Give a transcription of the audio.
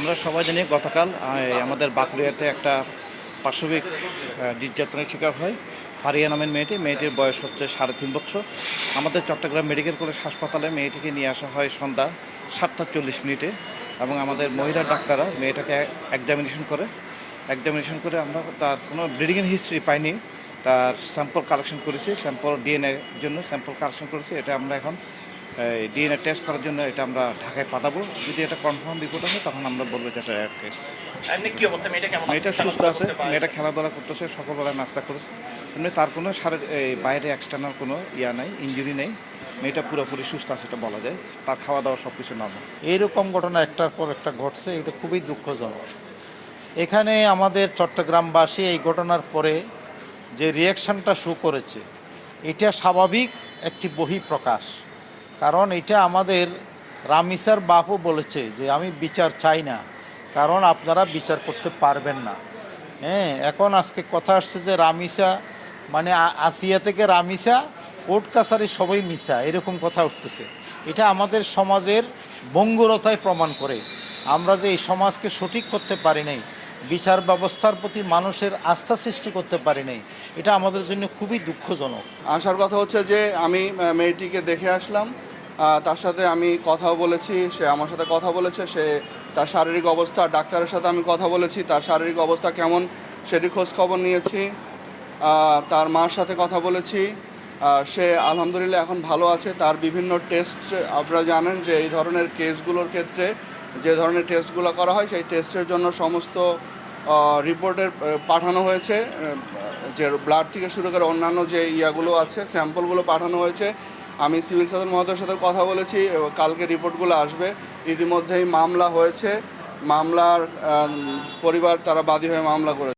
আমরা সবাই জানি গতকাল আমাদের বাঁকুড়িয়াতে একটা পাশবিক নির্যাতনের শিকার হয় ফারিয়া নামের মেয়েটির বয়স হচ্ছে 3.5 বছর। আমাদের চট্টগ্রাম মেডিকেল কলেজ হাসপাতালে মেয়েটিকে নিয়ে আসা হয় সন্ধ্যা 7:40 এবং আমাদের মহিলা ডাক্তাররা মেয়েটাকে এক্সামিনেশন করে আমরা তার কোনো ব্লিডিংয়ের হিস্ট্রি পাইনি। তার স্যাম্পল কালেকশন করেছি, ডিএনএর জন্য স্যাম্পল কালেকশন করেছি। এটা আমরা এখন ডিএনএ টেস্ট করার জন্য এটা আমরা ঢাকায় পাঠাবো। যদি এটা কনফার্ম রিপোর্ট আসে তখন আমরা বলবো যে এটা রেয়ার কেস। মেয়েটা সুস্থ আছে, মেয়েটা খেলাধুলা করতেছে, সকালবেলা নাস্তা করেছে। এমনি তার কোনো বাইরে এক্সটার্নাল কোনো নাই, ইনজুরি নেই। মেয়েটা পুরোপুরি সুস্থ আছে এটা বলা যায়। তার খাওয়া দাওয়া সব কিছু নর্মাল। এইরকম ঘটনা একটার পর একটা ঘটছে, এটা খুবই দুঃখজনক। এখানে আমাদের চট্টগ্রামবাসী এই ঘটনার পরে যে রিয়াকশানটা শো করেছে, এটা স্বাভাবিক একটি বহিঃপ্রকাশ। কারণ এটা আমাদের রামিসার বাপও বলেছে যে আমি বিচার চাই না, কারণ আপনারা বিচার করতে পারবেন না। এখন আজকে কথা আসছে যে রামিসা মানে আসিয়া থেকে রামিসা, কোর্ট কাছারি সবই মিশা, এরকম কথা উঠতেছে। এটা আমাদের সমাজের ভঙ্গুরতায় প্রমাণ করে আমরা যে এই সমাজকে সঠিক করতে পারি নাই, বিচার ব্যবস্থার প্রতি মানুষের আস্থা সৃষ্টি করতে পারি নাই, এটা আমাদের জন্য খুবই দুঃখজনক। আসার কথা হচ্ছে যে আমি মেয়েটিকে দেখে আসলাম, তার সাথে আমি কথাও বলেছি, সে আমার সাথে কথা বলেছে। সে তার শারীরিক অবস্থা, ডাক্তারের সাথে আমি কথা বলেছি, তার শারীরিক অবস্থা কেমন সেটি খোঁজ খবর নিয়েছি। তার মার সাথে কথা বলেছি, সে আলহামদুলিল্লাহ এখন ভালো আছে। তার বিভিন্ন টেস্ট, আপনারা জানেন যে এই ধরনের কেসগুলোর ক্ষেত্রে যে ধরনের টেস্টগুলো করা হয় সেই টেস্টের জন্য সমস্ত রিপোর্টের পাঠানো হয়েছে। যে ব্লাড থেকে শুরু করে অন্যান্য যে ইয়াগুলো আছে, স্যাম্পলগুলো পাঠানো হয়েছে। আমি সিভিল সার্জন মহোদয়ের সাথে কথা বলেছি, কালকে রিপোর্টগুলো আসবে। ইতিমধ্যেই মামলা হয়েছে, মামলার পরিবার তারা বাদী হয়ে মামলা করেছে।